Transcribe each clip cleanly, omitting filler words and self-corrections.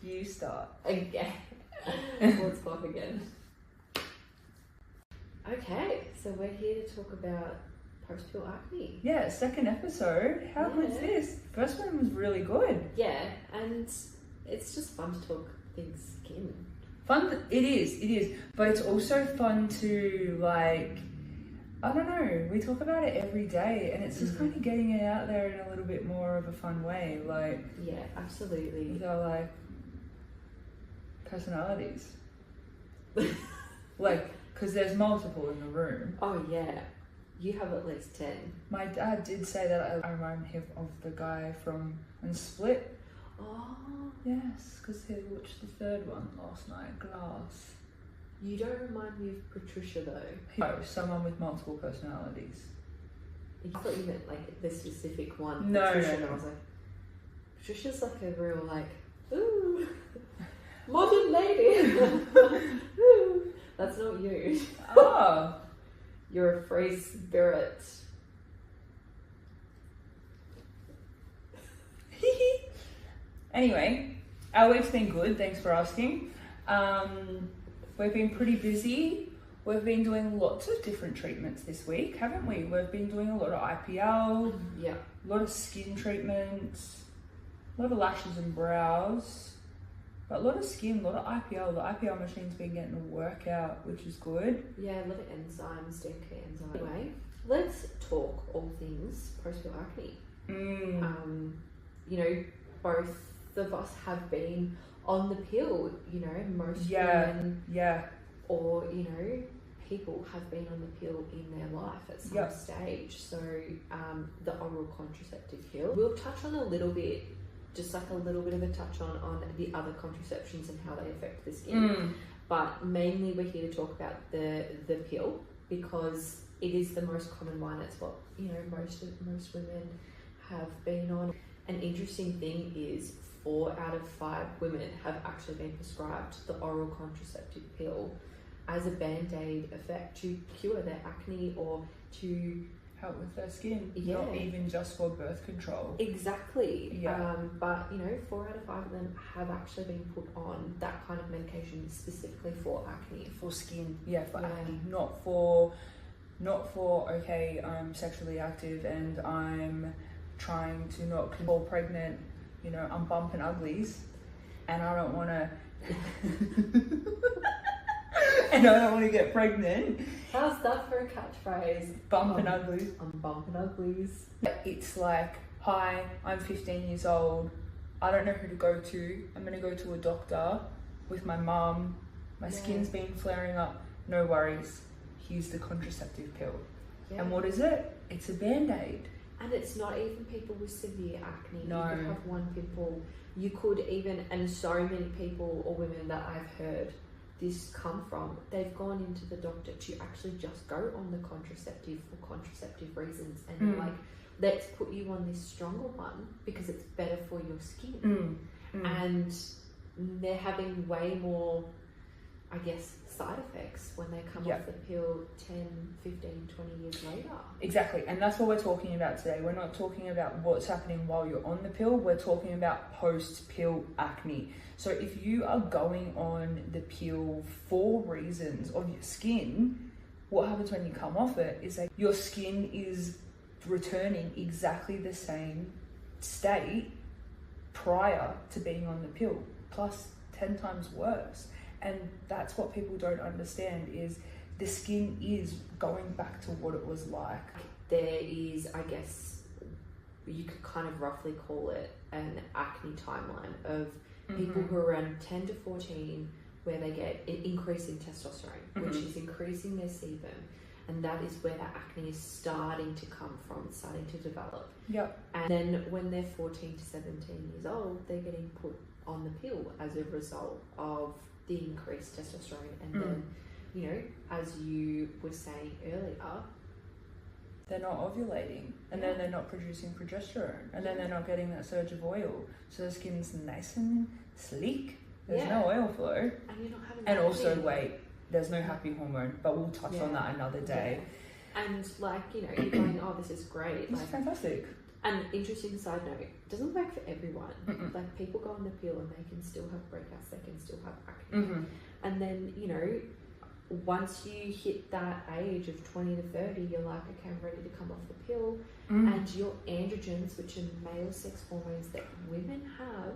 You start. Okay. Let's clap again. Okay, so we're here to talk about post-pill acne. Yeah, second episode. How good's this? First one was really good. Yeah, and it's just fun to talk things skin. Fun, it is. But it's also fun to, like, I don't know, we talk about it every day and it's just kind of getting it out there in a little bit more of a fun way. Like, yeah, absolutely. With our, like, personalities. Like, because there's multiple in the room. Oh, yeah. You have at least 10. My dad did say that I remind him of the guy from Split. Oh. Yes, because he watched the third one last night, Glass. You don't remind me of Patricia though. No, someone with multiple personalities. I thought you meant like the specific one. No, Patricia, no. I was like, Patricia's like a real like, ooh, modern lady. Ooh. That's not you. Oh. You're a free spirit. Anyway, our week's been good, thanks for asking. We've been pretty busy. We've been doing lots of different treatments this week, haven't we? We've been doing a lot of IPL, yeah, a lot of skin treatments, a lot of lashes and brows, but a lot of skin, a lot of IPL. The IPL machine's been getting a workout, which is good. Yeah, a lot of enzymes, skincare enzymes. Anyway, let's talk all things post-pill acne. You know, both of us have been on the pill, you know, most women or, you know, people have been on the pill in their life at some stage. So the oral contraceptive pill, we'll touch on a little bit, just like a little bit of a touch on the other contraceptions and how they affect the skin. But mainly we're here to talk about the pill because it is the most common one. It's what, you know, most women have been on. An interesting thing is 4 out of 5 women have actually been prescribed the oral contraceptive pill as a band-aid effect to cure their acne or to help with their skin, not even just for birth control. Exactly. But you know, 4 out of 5 of them have actually been put on that kind of medication specifically for acne. For skin, for acne, not for okay, I'm sexually active and I'm trying to not fall pregnant, you know, I'm bumping uglies and I don't want to and I don't want to get pregnant. How's that for a catchphrase? Bumping uglies. I'm bumping uglies. It's like, hi, I'm 15 years old. I don't know who to go to. I'm going to go to a doctor with my mum. My skin's been flaring up. No worries. Here's the contraceptive pill. Yeah. And what is it? It's a band-aid. And it's not even people with severe acne. No. You could have one pimple. You could even, and so many people or women that I've heard this come from, they've gone into the doctor to actually just go on the contraceptive for contraceptive reasons. And they're like, let's put you on this stronger one because it's better for your skin. And they're having way more, I guess, side effects when they come off the pill 10, 15, 20 years later. Exactly, and that's what we're talking about today. We're not talking about what's happening while you're on the pill, we're talking about post-pill acne. So if you are going on the pill for reasons of your skin, what happens when you come off it is that your skin is returning exactly the same state prior to being on the pill, plus 10 times worse. And that's what people don't understand, is the skin is going back to what it was like. There is, I guess, you could kind of roughly call it an acne timeline of people who are around 10 to 14 where they get an increase in testosterone, which is increasing their sebum. And that is where that acne is starting to come from, starting to develop. And then when they're 14 to 17 years old, they're getting put on the pill as a result of the increased testosterone. And then, you know, as you were saying earlier, they're not ovulating, and then they're not producing progesterone, and then they're not getting that surge of oil. So the skin's nice and sleek. There's no oil flow. And you're not having and also, wait, there's no happy hormone, but we'll touch on that another day. And like, you know, you're going, oh, this is great. This is fantastic. And interesting side note, it doesn't work for everyone. Mm-mm. Like people go on the pill and they can still have breakouts, they can still have acne. Mm-hmm. And then, you know, once you hit that age of 20 to 30, you're like, okay, I'm ready to come off the pill. And your androgens, which are male sex hormones that women have,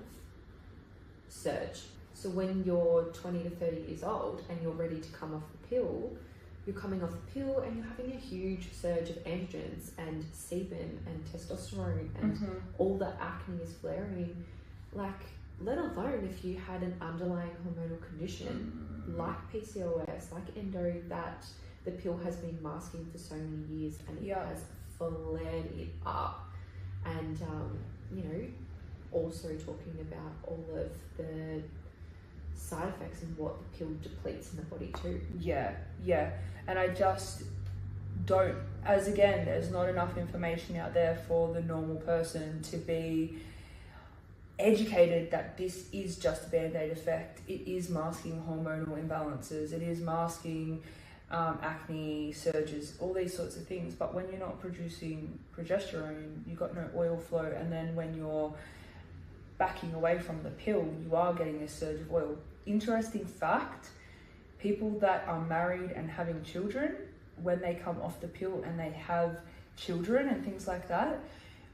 surge. So when you're 20 to 30 years old and you're ready to come off the pill, you're coming off the pill and you're having a huge surge of androgens and sebum and testosterone and all the acne is flaring. Like, let alone if you had an underlying hormonal condition like PCOS, like endo, that the pill has been masking for so many years and it has flared it up. And, you know, also talking about all of the side effects and what the pill depletes in the body too. Yeah. And I just don't, as again, there's not enough information out there for the normal person to be educated that this is just a band-aid effect. It is masking hormonal imbalances. It is masking acne, surges, all these sorts of things. But when you're not producing progesterone, you've got no oil flow. And then when you're backing away from the pill, you are getting this surge of oil. Interesting fact, people that are married and having children, when they come off the pill and they have children and things like that,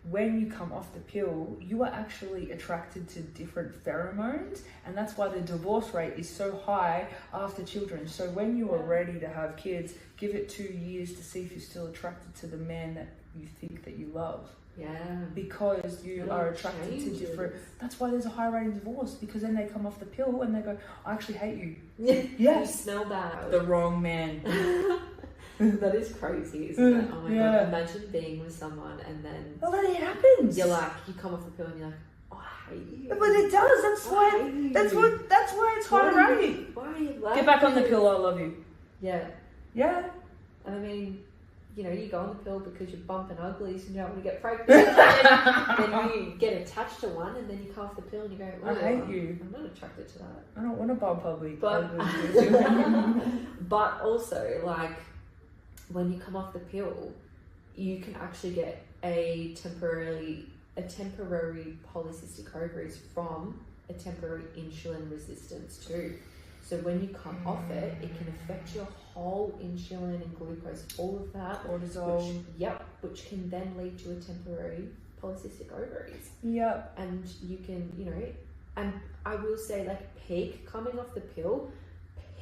when you come off the pill, you are actually attracted to different pheromones, and that's why the divorce rate is so high after children. So when you are ready to have kids, give it 2 years to see if you're still attracted to the man that you think that you love. Yeah. Because you are attracted to different... That's why there's a high rate of divorce, because then they come off the pill and they go, I actually hate you. Yeah. You smell that. The wrong man. That is crazy, isn't it? Oh my god, imagine being with someone and then... Well, then it happens. You're like, you come off the pill and you're like, oh, I hate you. But it does, that's why it's high rate. Why are you like Get back on the pill, I love you. Yeah. Yeah. And I mean, you know, you go on the pill because you're bumping uglies and you don't want to get pregnant. then you get attached to one and then you come off the pill and you go, oh, I hate you. I'm not attracted to that. I don't want to bump ugly. But also, like, when you come off the pill, you can actually get a temporary polycystic ovaries from a temporary insulin resistance too. So when you come off it, it can affect your whole insulin and glucose, all of that. Cortisol. Which can then lead to a temporary polycystic ovaries. Yep. And you can, you know, and I will say, like, peak coming off the pill,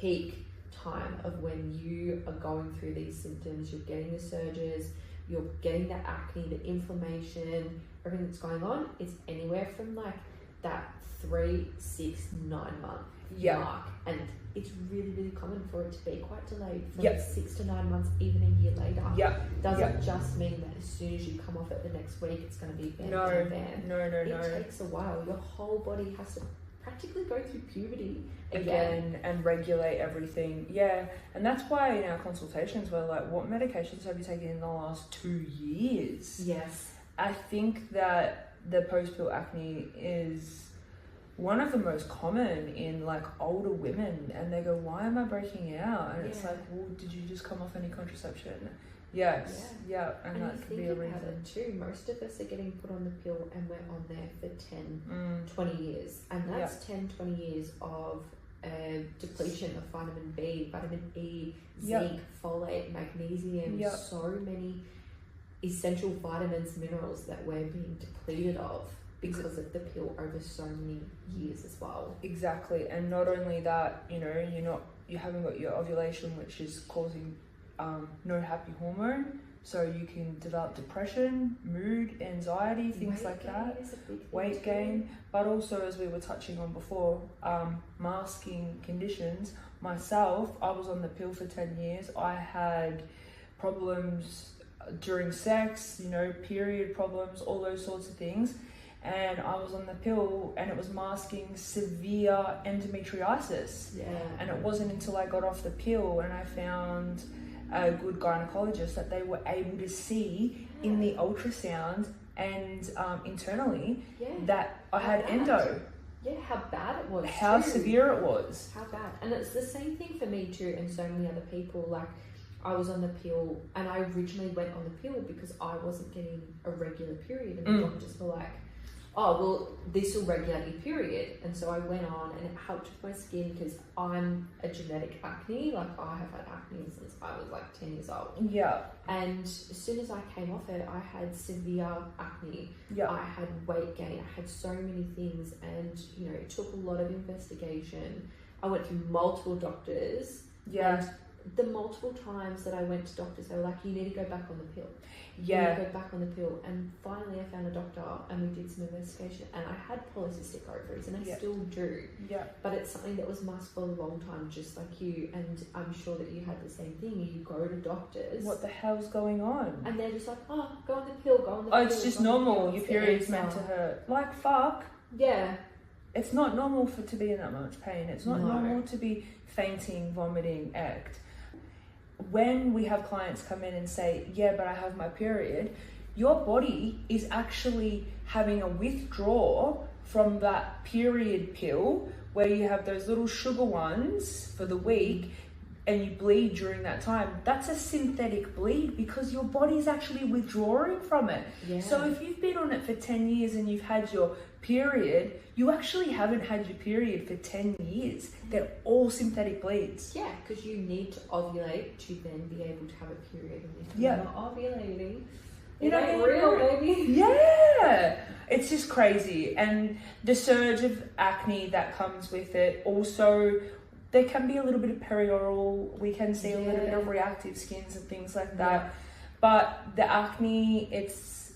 peak time of when you are going through these symptoms, you're getting the surges, you're getting the acne, the inflammation, everything that's going on, it's anywhere from like that 3, 6, 9 month mark. And it's really, really common for it to be quite delayed from 6 to 9 months, even a year later. Doesn't just mean that as soon as you come off it the next week, it's going to be bam. No. It takes a while. Your whole body has to practically go through puberty again and regulate everything. And that's why in our consultations we're like, what medications have you taken in the last 2 years? Yes. I think that the post-pill acne is one of the most common in like older women, and they go, why am I breaking out? And it's like, well, did you just come off any contraception? Yes. And that could be a reason it too. Most of us are getting put on the pill and we're on there for 10, 20 years. And that's 10, 20 years of depletion of vitamin B, vitamin E, zinc, folate, magnesium, so many essential vitamins, minerals that we're being depleted of because of the pill over so many years as well. Exactly. And not only that, you know, you haven't got your ovulation, which is causing no happy hormone, so you can develop depression, mood, anxiety, things like that, weight gain, but also, as we were touching on before, masking conditions. Myself, I was on the pill for 10 years. I had problems during sex, you know, period problems, all those sorts of things, and I was on the pill and it was masking severe endometriosis. And it wasn't until I got off the pill and I found a good gynecologist that they were able to see in the ultrasound and internally that I had endo. How bad it was. How severe it was. How bad. And it's the same thing for me too, and so many other people. Like, I was on the pill, and I originally went on the pill because I wasn't getting a regular period, and the doctors were like, oh, well, this will regulate your period. And so I went on, and it helped with my skin because I'm a genetic acne. Like, I have had acne since I was like 10 years old. Yeah. And as soon as I came off it, I had severe acne. Yeah. I had weight gain. I had so many things, and, you know, it took a lot of investigation. I went through multiple doctors. Yeah. And the multiple times that I went to doctors, they were like, you need to go back on the pill. Yeah. You need to go back on the pill. And finally I found a doctor, and we did some investigation, and I had polycystic ovaries, and I still do. Yeah. But it's something that was masked for a long time, just like you. And I'm sure that you had the same thing. You go to doctors. What the hell's going on? And they're just like, oh, go on the pill, go on the pill. Oh, it's just normal. Your period's meant to hurt. Like, fuck. Yeah. It's not normal to be in that much pain. It's not No. normal to be fainting, vomiting, act. When we have clients come in and say, yeah, but I have my period, your body is actually having a withdrawal from that period pill where you have those little sugar ones for the week and you bleed during that time. That's a synthetic bleed because your body's actually withdrawing from it. Yeah. So if you've been on it for 10 years and you've had your period, you actually haven't had your period for 10 years. They're all synthetic bleeds. Yeah, because you need to ovulate to then be able to have a period. And if you're not ovulating, it ain't real, baby. Yeah, it's just crazy. And the surge of acne that comes with it, also, there can be a little bit of perioral, we can see a little bit of reactive skins and things like that. But the acne,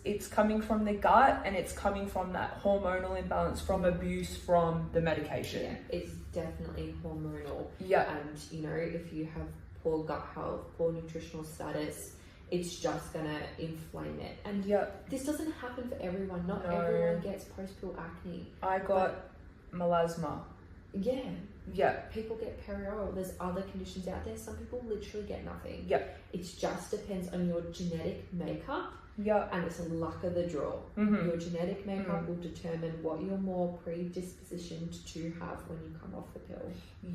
it's coming from the gut, and it's coming from that hormonal imbalance, from abuse, from the medication. Yeah, it's definitely hormonal. Yeah. And, you know, if you have poor gut health, poor nutritional status, it's just gonna inflame it. And this doesn't happen for everyone. Not everyone gets post-pill acne. I got melasma. Yeah. Yeah. People get perioral. There's other conditions out there. Some people literally get nothing. Yeah. It just depends on your genetic makeup. Yeah. And it's a luck of the draw. Your genetic makeup will determine what you're more predispositioned to have when you come off the pill.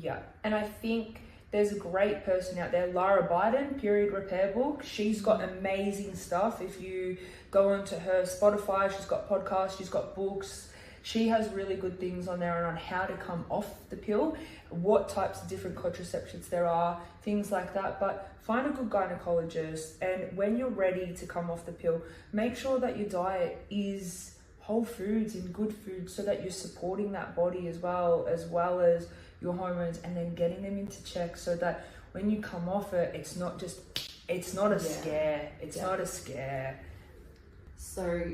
Yeah. And I think there's a great person out there, Lara Biden, Period Repair Book. She's got amazing stuff. If you go onto her Spotify, she's got podcasts, she's got books. She has really good things on there on how to come off the pill, what types of different contraceptives there are, things like that. But find a good gynecologist, and when you're ready to come off the pill, make sure that your diet is whole foods and good food so that you're supporting that body as well as your hormones, and then getting them into check so that when you come off it, it's not a scare. It's not a scare. So,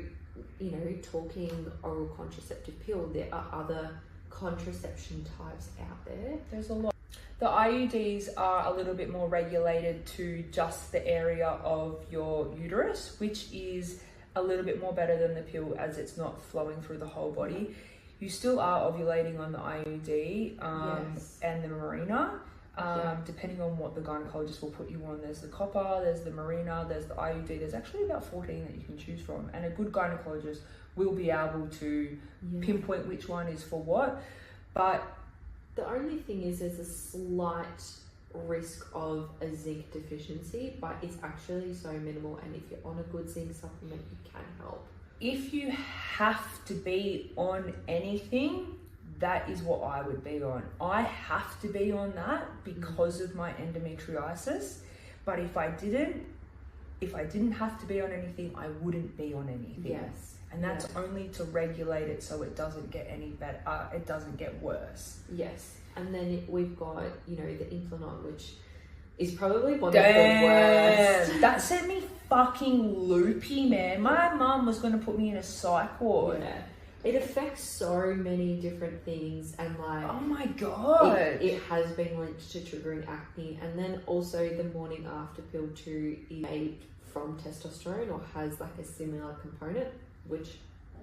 you know, talking oral contraceptive pill, there are other contraception types out there. There's a lot. The IUDs are a little bit more regulated to just the area of your uterus, which is a little bit more better than the pill as it's not flowing through the whole body. You still are ovulating on the IUD and the Mirena, depending on what the gynecologist will put you on. There's the copper, there's the Mirena, there's the IUD. There's actually about 14 that you can choose from, and a good gynecologist will be able to pinpoint which one is for what. But the only thing is there's a slight risk of a zinc deficiency, but it's actually so minimal, and if you're on a good zinc supplement, it can help. If you have to be on anything, that is what I would be on. I have to be on that because of my endometriosis. But if I didn't have to be on anything, I wouldn't be on anything. Yes. And that's only to regulate it so it doesn't get any better, it doesn't get worse. Yes. And then we've got, you know, the Implanon, which is probably one of the worst. That sent me fucking loopy, man. My mum was going to put me in a psych ward. Yeah. It affects so many different things, and like, oh my god, it has been linked to triggering acne. And then also the morning after pill 2 is made from testosterone or has like a similar component, which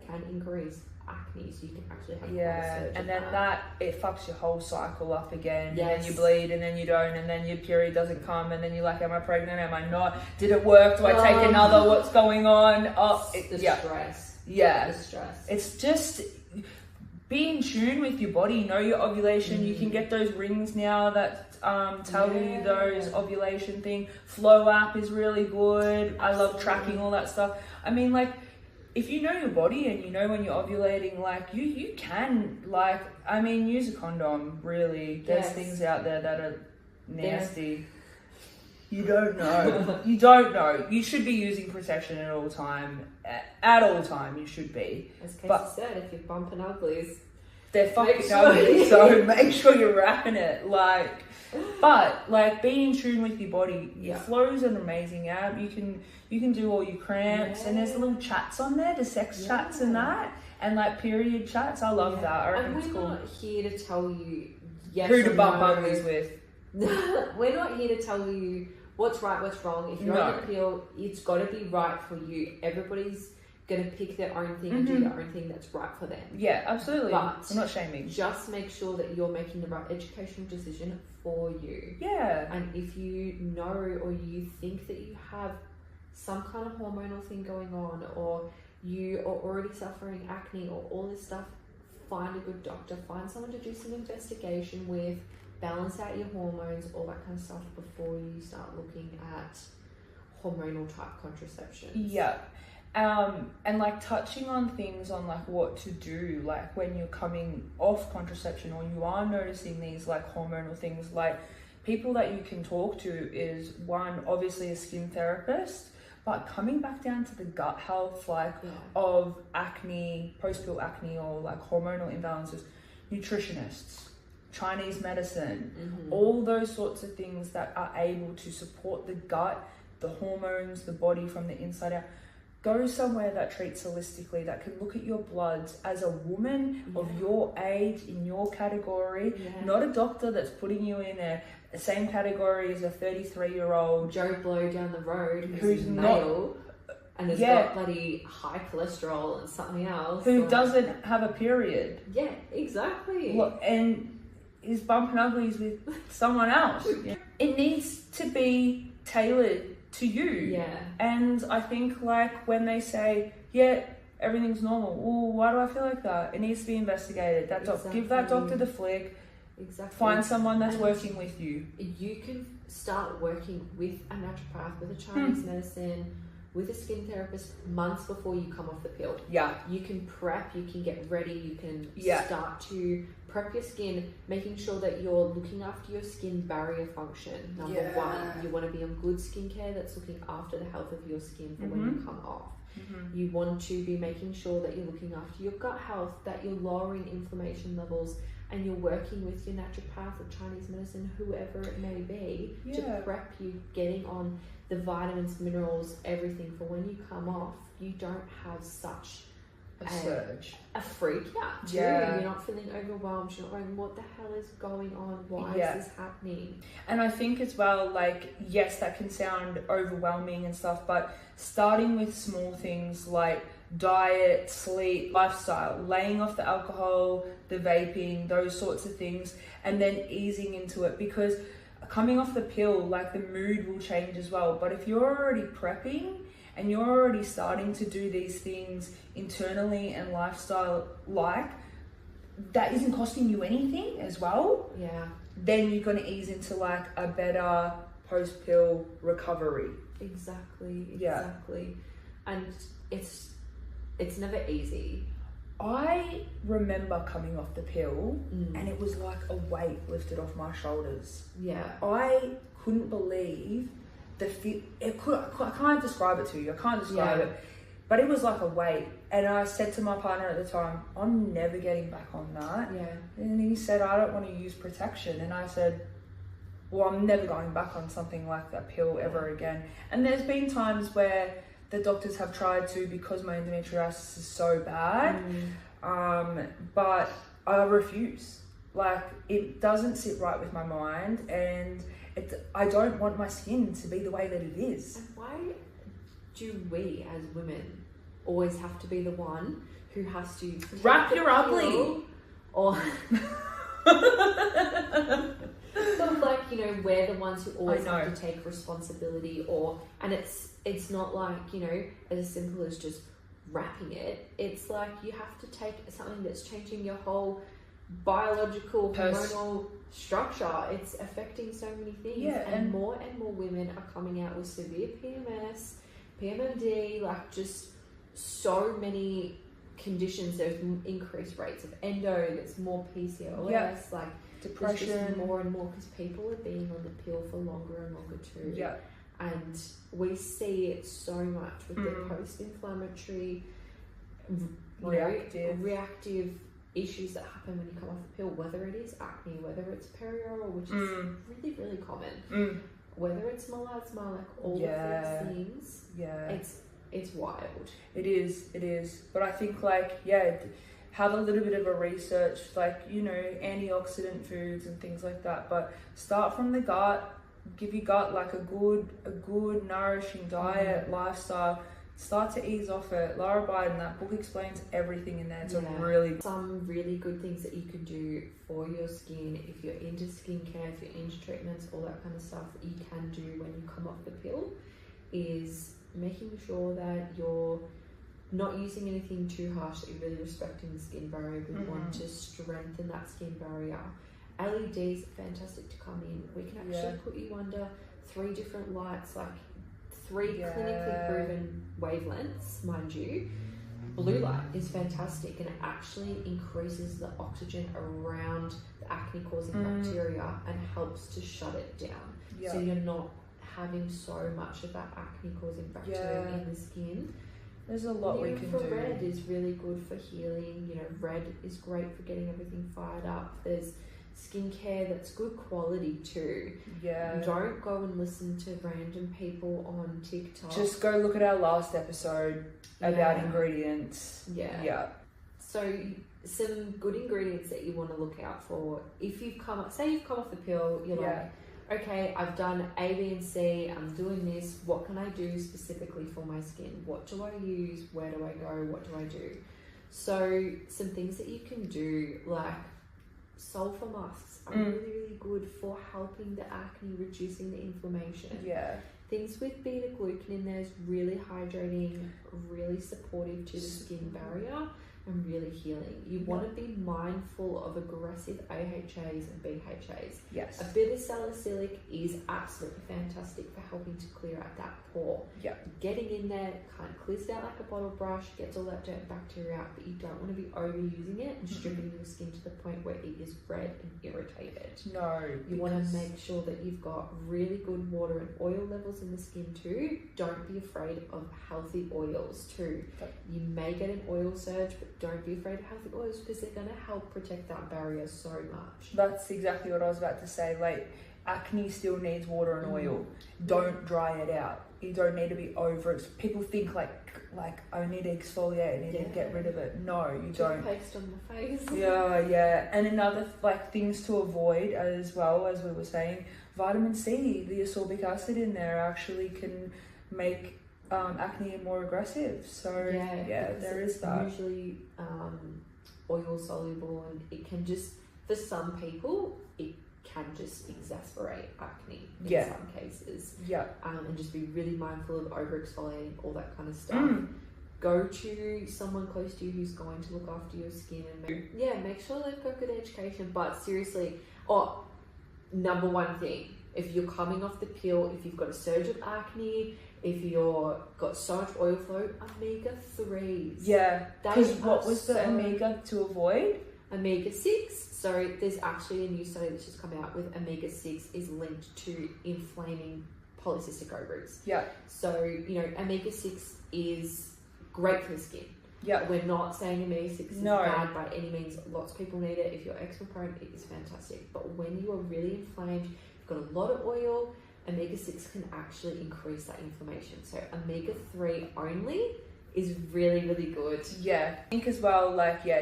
can increase acne, so you can actually have quite a surge and then it fucks your whole cycle up again. Yes. And then you bleed, and then you don't, and then your period doesn't come, and then you're like, am I pregnant, am I not, did it work, do I take another, what's going on? Stress. Yeah. The stress. It's just, be in tune with your body, know your ovulation. You can get those rings now that tell you those ovulation thing. Flow app is really good. I love tracking all that stuff. I mean, like, if you know your body and you know when you're ovulating, like, you can, like, I mean, use a condom, really. There's things out there that are nasty. You don't know. You don't know. You should be using protection at all time. At all time, you should be. As Casey said, if you're bumping uglies, they're fucking ugly. So make sure you're wrapping it. Like, but like, being in tune with your body. Your Flow's an amazing app. You can do all your cramps, and there's little chats on there, the sex chats and that, and like period chats. I love that. I reckon it's cool. We're not here to tell you who to bump uglies with. We're not here to tell you what's right, what's wrong. If you're on the pill, it's got to be right for you. Everybody's going to pick their own thing and do their own thing that's right for them. Yeah, absolutely. But I'm not shaming. Just make sure that you're making the right educational decision for you. Yeah. And if you know or you think that you have some kind of hormonal thing going on, or you are already suffering acne or all this stuff, find a good doctor. Find someone to do some investigation with. Balance out your hormones, all that kind of stuff before you start looking at hormonal type contraception. Yeah. And like touching on things on like what to do, like when you're coming off contraception or you are noticing these like hormonal things, like people that you can talk to is one, obviously a skin therapist, but coming back down to the gut health, like of acne, post-pill acne, or like hormonal imbalances, nutritionists, Chinese medicine, all those sorts of things that are able to support the gut, the hormones, the body from the inside out. Go somewhere that treats holistically, that can look at your bloods as a woman of your age, in your category, not a doctor that's putting you in the same category as a 33-year-old Joe Blow down the road who's male and has got bloody high cholesterol and something else. Who doesn't have a period. Yeah, exactly. Look, and is bumping uglies with someone else. It needs to be tailored to you. Yeah. And I think like when they say, everything's normal. Well, why do I feel like that? It needs to be investigated. Give that doctor the flick. Exactly. Find someone that's working with you. You can start working with a naturopath, with a Chinese medicine, with a skin therapist months before you come off the pill. Yeah. You can prep, you can get ready, you can start to prep your skin, making sure that you're looking after your skin barrier function. Number one, you want to be on good skincare that's looking after the health of your skin for when you come off. You want to be making sure that you're looking after your gut health, that you're lowering inflammation levels, and you're working with your naturopath or Chinese medicine, whoever it may be, to prep you, getting on the vitamins, minerals, everything for when you come off, you don't have such a surge, a freak out too. You're not feeling overwhelmed. You're not going, what the hell is going on? Why is this happening? And I think as well, like, yes, that can sound overwhelming and stuff, but starting with small things like diet, sleep, lifestyle, laying off the alcohol, the vaping, those sorts of things, and then easing into it, because coming off the pill, like, the mood will change as well. But if you're already prepping and you're already starting to do these things internally and lifestyle, like, that isn't costing you anything as well, then you're going to ease into like a better post-pill recovery. Exactly. And it's never easy. I remember coming off the pill and it was like a weight lifted off my shoulders. I couldn't believe the feel. I can't describe it to you. I can't describe it. But it was like a weight. And I said to my partner at the time, I'm never getting back on that. And he said, I don't want to use protection. And I said, well, I'm never going back on something like that pill ever again. And there's been times where the doctors have tried to, because my endometriosis is so bad, but I refuse. Like, it doesn't sit right with my mind, and I don't want my skin to be the way that it is. And why do we as women always have to be the one who has to wrap your ugly? Or sort of like, you know, we're the ones who always have to take responsibility, and it's not like, you know, as simple as just wrapping it. It's like you have to take something that's changing your whole biological hormonal structure. It's affecting so many things. Yeah, and more women are coming out with severe PMS, PMMD, like just so many conditions. There's increased rates of endo, there's more PCOS, like depression, there's just more and more because people are being on the pill for longer and longer too. Yeah. And we see it so much with the post-inflammatory, reactive issues that happen when you come off the pill, whether it is acne, whether it's perioral, which is really, really common, whether it's melasma, like all of these things. Yeah. It's wild. It is. But I think like, have a little bit of a research, like, you know, antioxidant foods and things like that. But start from the gut, give your gut like a good nourishing diet, lifestyle. Start to ease off it. Laura Biden, that book explains everything in there. It's some really good things that you can do for your skin if you're into skincare, if you're into treatments, all that kind of stuff that you can do when you come off the pill is making sure that you're not using anything too harsh, that you're really respecting the skin barrier. We want to strengthen that skin barrier. LEDs are fantastic to come in. We can actually put you under 3 different lights, like 3 clinically proven wavelengths, mind you. Blue light is fantastic, and it actually increases the oxygen around the acne causing bacteria and helps to shut it down. So you're not having so much of that acne causing bacteria in the skin. There's a lot we can do. Red is really good for healing. You know, red is great for getting everything fired up. There's skincare that's good quality too. Don't go and listen to random people on TikTok. Just go look at our last episode about ingredients. So some good ingredients that you want to look out for. If you've come off the pill, you're like, okay, I've done A, B, and C, I'm doing this, what can I do specifically for my skin? What do I use? Where do I go? What do I do? So some things that you can do, like sulfur masks are really, really good for helping the acne, reducing the inflammation. Things with beta glucan in there is really hydrating, really supportive to the skin barrier, and really healing. You want to be mindful of aggressive AHAs and BHAs. A bit of salicylic is absolutely fantastic for helping to clear out that pore. Getting in there kind of clears it out like a bottle brush, gets all that dirt and bacteria out, but you don't want to be overusing it and stripping your skin to the point where it is red and irritated. You want to make sure that you've got really good water and oil levels in the skin too. Don't be afraid of healthy oils too. You may get an oil surge, but don't be afraid of healthy oils because they're going to help protect that barrier so much. That's exactly what I was about to say. Like, acne still needs water and oil. Don't dry it out. You don't need to be over. People think like I need to exfoliate, I need to get rid of it. No, you don't. Paste on the face. And another things to avoid as well, as we were saying, vitamin C, the ascorbic acid in there actually can make acne more aggressive. So there is that. Usually oil soluble, and it can just, for some people, it can just exacerbate acne in some cases. And just be really mindful of over exfoliating, all that kind of stuff. Go to someone close to you who's going to look after your skin and make sure they've got good education. But seriously, number one thing, if you're coming off the pill, if you've got a surge of acne, if you've got so much oil flow, omega-3s. Because what was the omega to avoid? Omega-6. So there's actually a new study that's just come out with omega-6 is linked to inflaming polycystic ovaries. So, you know, omega-6 is great for the skin. We're not saying omega-6 is bad by any means. Lots of people need it. If you're eczema prone, it is fantastic. But when you are really inflamed, you've got a lot of oil, omega-6 can actually increase that inflammation. So omega-3 only is really, really good. I think as well,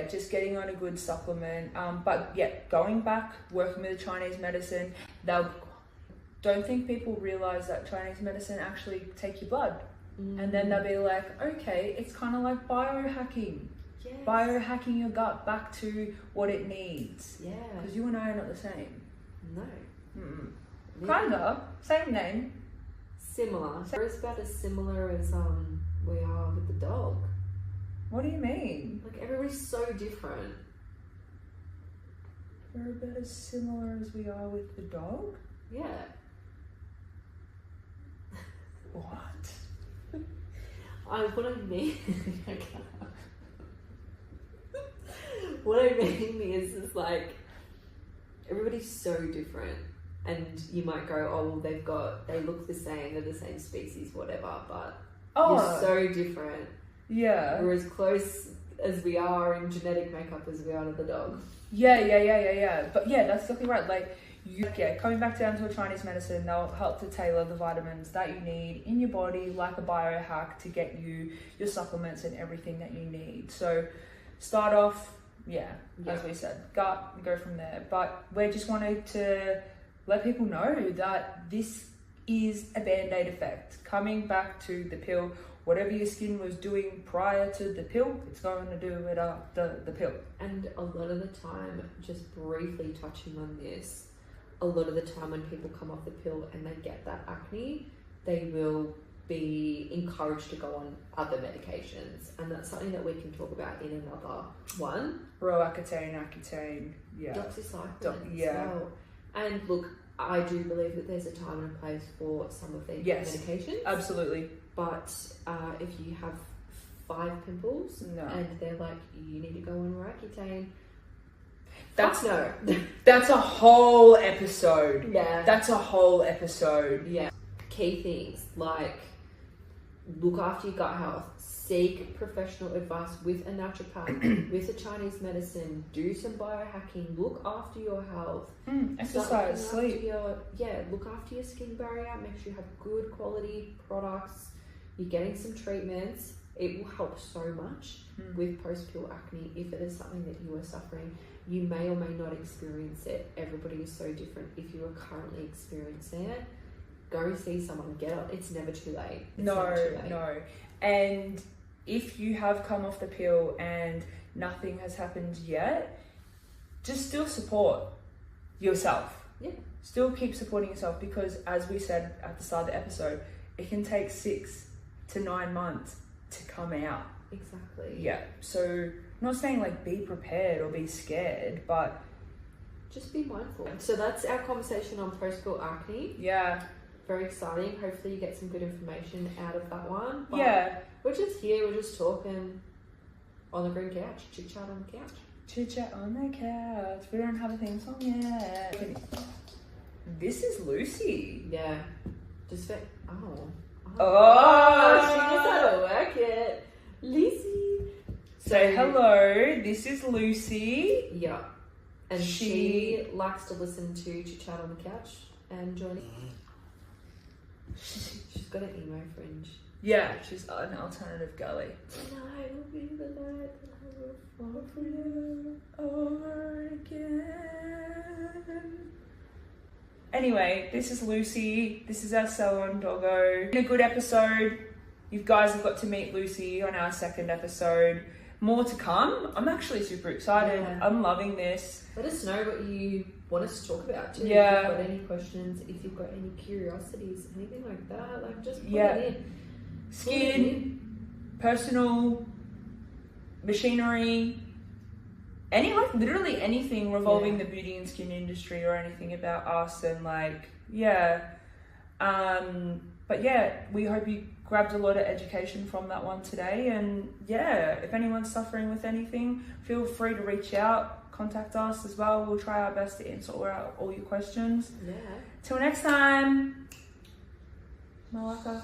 just getting on a good supplement. But going back, working with the Chinese medicine, don't think people realize that Chinese medicine actually take your blood. And then they'll be like, okay, it's kind of like biohacking. Biohacking your gut back to what it needs. Because you and I are not the same. No. Kinda. Same name. Similar. So it's about as similar as we are with the dog. What do you mean? Like, everybody's so different. We're about as similar as we are with the dog? Yeah. What? What I mean... what I mean is like, everybody's so different. And you might go, oh, well, they look the same, they're the same species, whatever, but you're so different. Yeah. We're as close as we are in genetic makeup as we are to the dog. Yeah. But yeah, that's exactly right. Like, coming back down to a Chinese medicine, they'll help to tailor the vitamins that you need in your body, like a biohack, to get you your supplements and everything that you need. So start off, as we said, gut, and go from there. But we just wanted to let people know that this is a band-aid effect. Coming back to the pill, whatever your skin was doing prior to the pill, it's going to do it after the pill. And a lot of the time, just briefly touching on this, a lot of the time when people come off the pill and they get that acne, they will be encouraged to go on other medications. And that's something that we can talk about in another one. Roaccutane, Accutane, doxycycline as well. And look, I do believe that there's a time and a place for some of these medications. Absolutely. But if you have 5 pimples and they're like, you need to go on Roaccutane, that's a whole episode. Yeah. That's a whole episode. Yeah. Key things like look after your gut health, seek professional advice with a naturopath, with a Chinese medicine, do some biohacking, look after your health. Exercise, sleep. Look after your skin barrier, make sure you have good quality products, you're getting some treatments. It will help so much with post-pill acne if it is something that you are suffering. You may or may not experience it. Everybody is so different. If you are currently experiencing it, go see someone, get it. It's never too late. No. And if you have come off the pill and nothing has happened yet, just still support yourself. Yeah. Still keep supporting yourself, because as we said at the start of the episode, it can take 6 to 9 months to come out. Exactly. Yeah. So I'm not saying like be prepared or be scared, but just be mindful. So that's our conversation on post-pill acne. Yeah. Very exciting. Hopefully you get some good information out of that one. But we're just here, we're just talking on the green couch, chit chat on the couch. Chit chat on the couch. We don't have a theme song yet. This is Lucy. Yeah. Just fit. She knows how to work it. Lucy. Say hello. This is Lucy. Yeah. And she likes to listen to chit chat on the couch and join in. She's got an emo fringe. Yeah, she's an alternative girly. Tonight will be the night that I will fall for you over again. Anyway, this is Lucy. This is our salon doggo. In a good episode. You guys have got to meet Lucy on our 2nd episode. More to come. I'm actually super excited. Yeah. I'm loving this. Let us know what you want us to talk about too. Yeah. If you've got any questions, if you've got any curiosities, anything like that, like just put it in. Skin, personal, machinery, literally anything revolving the beauty and skin industry, or anything about us, and but we hope you grabbed a lot of education from that one today. And if anyone's suffering with anything, feel free to reach out, contact us as well. We'll try our best to answer all your questions. Yeah. Till next time. Malaka.